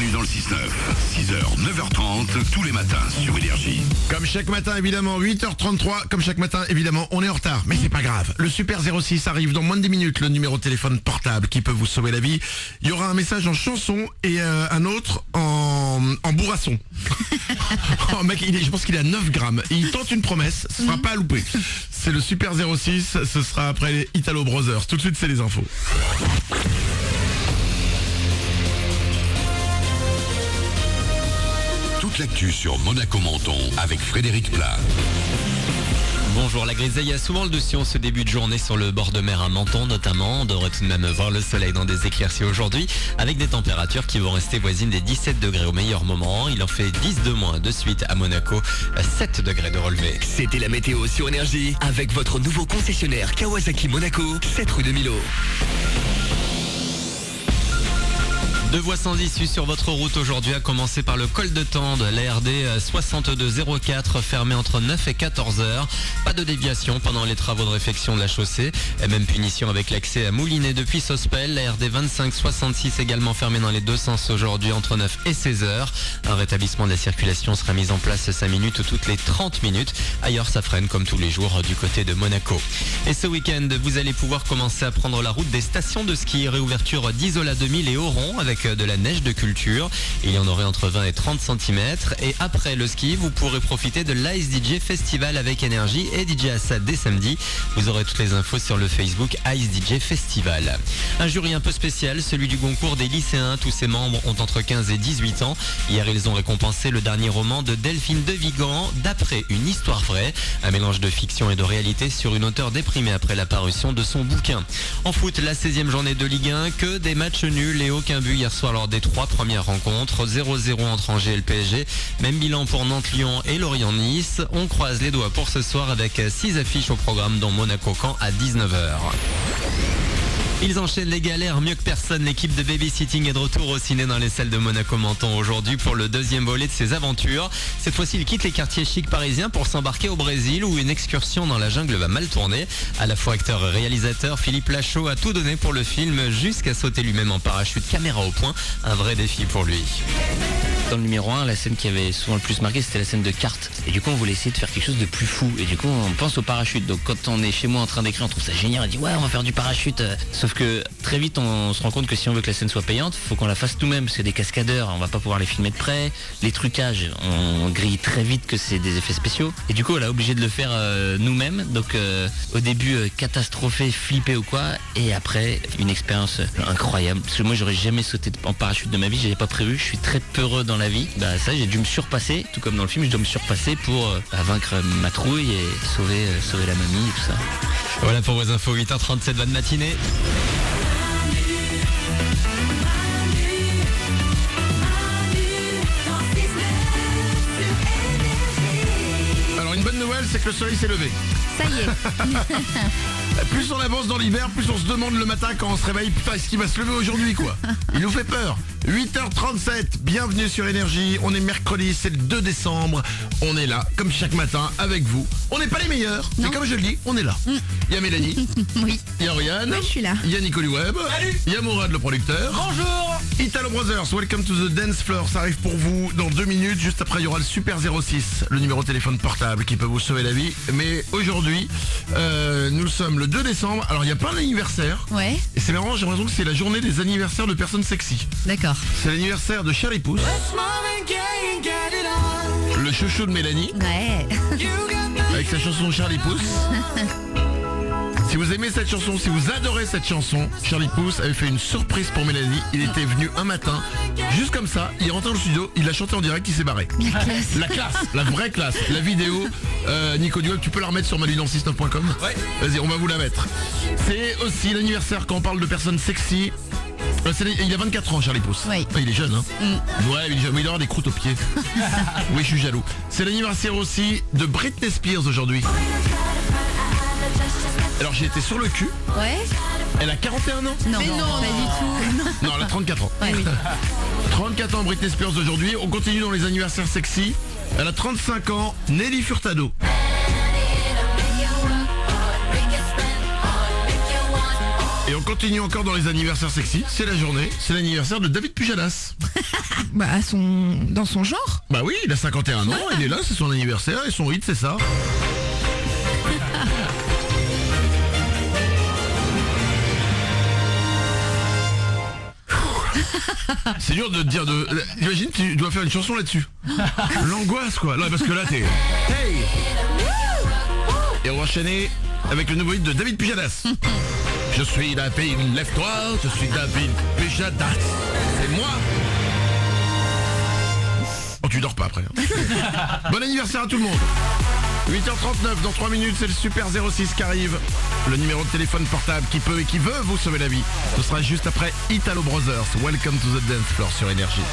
Manu dans le 6-9. 6h, 9h30, tous les matins sur Énergie. Comme chaque matin, évidemment, 8h33. Comme chaque matin, évidemment, on est en retard. Mais c'est pas grave. Le Super 06 arrive dans moins de 10 minutes. Le numéro de téléphone portable qui peut vous sauver la vie. Il y aura un message en chanson et un autre en bourrasson. Oh, mec, je pense qu'il est à 9 grammes. Et il tente une promesse. Ce sera pas à louper. C'est le Super 06. Ce sera après les Italo Brothers. Tout de suite, c'est les infos. Toute l'actu sur Monaco-Menton avec Frédéric Plat. Bonjour, la grisaille a souvent le dessus en ce début de journée sur le bord de mer à Menton notamment. On devrait tout de même voir le soleil dans des éclaircies aujourd'hui avec des températures qui vont rester voisines des 17 degrés au meilleur moment. Il en fait 10 de moins de suite à Monaco, 7 degrés de relevé. C'était la météo sur Énergie avec votre nouveau concessionnaire Kawasaki Monaco, 7 rue de Milo. Deux voies sans issue sur votre route aujourd'hui, à commencer par le col de Tende, la RD 6204 fermée entre 9 et 14 heures. Pas de déviation pendant les travaux de réfection de la chaussée. Et même punition avec l'accès à Moulinet depuis Sospel. La RD 2566 également fermée dans les deux sens aujourd'hui entre 9 et 16 heures. Un rétablissement de la circulation sera mis en place 5 minutes toutes les 30 minutes. Ailleurs, ça freine comme tous les jours du côté de Monaco. Et ce week-end, vous allez pouvoir commencer à prendre la route des stations de ski. Réouverture d'Isola 2000 et Oron avec de la neige de culture. Il y en aurait entre 20 et 30 cm. Et après le ski, vous pourrez profiter de l'Ice DJ Festival avec Énergie et DJ Assad dès samedi. Vous aurez toutes les infos sur le Facebook Ice DJ Festival. Un jury un peu spécial, celui du concours des lycéens. Tous ses membres ont entre 15 et 18 ans. Hier, ils ont récompensé le dernier roman de Delphine de Vigan, d'après une histoire vraie. Un mélange de fiction et de réalité sur une auteure déprimée après la parution de son bouquin. En foot, la 16e journée de Ligue 1, que des matchs nuls et aucun but hier soir lors des 3 premières rencontres. 0-0 entre Angers et le PSG. Même bilan pour Nantes-Lyon et Lorient-Nice. On croise les doigts pour ce soir avec 6 affiches au programme dont Monaco-Caen à 19h. Ils enchaînent les galères mieux que personne. L'équipe de Babysitting est de retour au ciné dans les salles de Monaco-Menton aujourd'hui pour le deuxième volet de ses aventures. Cette fois-ci, il quitte les quartiers chics parisiens pour s'embarquer au Brésil où une excursion dans la jungle va mal tourner. À la fois acteur et réalisateur, Philippe Lachaud a tout donné pour le film jusqu'à sauter lui-même en parachute, caméra au point. Un vrai défi pour lui. Dans le numéro 1, la scène qui avait souvent le plus marqué, c'était la scène de cartes. Et du coup, on voulait essayer de faire quelque chose de plus fou. Et du coup, on pense au parachute. Donc quand on est chez moi en train d'écrire, on trouve ça génial. On dit ouais, on va faire du parachute. Sauf que très vite, on se rend compte que si on veut que la scène soit payante, faut qu'on la fasse nous-mêmes. Parce que des cascadeurs, on va pas pouvoir les filmer de près. Les trucages, on grille très vite que c'est des effets spéciaux. Et du coup, on a obligé de le faire nous-mêmes. Donc au début, catastrophé, flippé ou quoi. Et après, une expérience incroyable. Parce que moi, j'aurais jamais sauté en parachute de ma vie. J'avais pas prévu. Je suis très peureux dans la vie. Bah ça, j'ai dû me surpasser. Tout comme dans le film, je dois me surpasser pour vaincre ma trouille et sauver la mamie et tout ça. Voilà pour vos infos, 8h37, bonne matinée. Alors, une bonne nouvelle, c'est que le soleil s'est levé. Ça y est. Plus on avance dans l'hiver, plus on se demande le matin quand on se réveille, putain, est-ce qu'il va se lever aujourd'hui, quoi? Il nous fait peur. 8h37, bienvenue sur Énergie. On est mercredi, c'est le 2 décembre. On est là, comme chaque matin, avec vous. On n'est pas les meilleurs, mais comme je le dis, on est là. Il y a Mélanie. Oui. Il y a Oriane. Ouais, je suis là. Il y a Nicolas Webb. Salut. Il y a Mourad, le producteur. Bonjour. Italo Brothers, welcome to the dance floor. Ça arrive pour vous dans 2 minutes. Juste après, il y aura le Super 06, le numéro de téléphone portable qui peut vous sauver la vie. Mais aujourd'hui, nous sommes le 2 décembre. Alors, il y a plein d'anniversaires. Ouais. Et c'est marrant, j'ai l'impression que c'est la journée des anniversaires de personnes sexy. D'accord. C'est l'anniversaire de Charlie Pouce, le chouchou de Mélanie, Ouais. avec sa chanson Charlie Pouce. Si vous aimez cette chanson, si vous adorez cette chanson, Charlie Pouce avait fait une surprise pour Mélanie. Il était venu un matin, juste comme ça, il est rentré dans le studio, il a chanté en direct, il s'est barré. La classe. La classe, la vraie classe. La vidéo, Nico Duel, tu peux la remettre sur manudan69.com. Ouais. Vas-y, on va vous la mettre. C'est aussi l'anniversaire quand on parle de personnes sexy. Il a 24 ans, Charlie Pouce. Oui. Il est jeune, hein. Ouais, il est jeune, mais il doit avoir des croûtes aux pieds. Oui, je suis jaloux. C'est l'anniversaire aussi de Britney Spears aujourd'hui. Alors j'ai été sur le cul. Ouais. Elle a 41 ans. Non, pas du tout. Non, elle a 34 ans. Ouais, oui. 34 ans Britney Spears aujourd'hui. On continue dans les anniversaires sexy. Elle a 35 ans, Nelly Furtado. Et Et on continue encore dans les anniversaires sexy. C'est la journée. C'est l'anniversaire de David Pujadas. Bah, dans son genre. Bah oui, il a 51 ans, il est là, c'est son anniversaire et son hit c'est ça. C'est dur de te dire de... Imagine, tu dois faire une chanson là-dessus. L'angoisse quoi. Là, parce que là t'es... Hey. Et on va enchaîner avec le nouveau hit de David Pujadas. Je suis David, lève-toi, je suis David Pujadas. C'est moi. Oh, tu dors pas après. Bon anniversaire à tout le monde. 8h39, dans 3 minutes, c'est le Super 06 qui arrive. Le numéro de téléphone portable qui peut et qui veut vous sauver la vie. Ce sera juste après Italo Brothers. Welcome to the dance floor sur Énergie.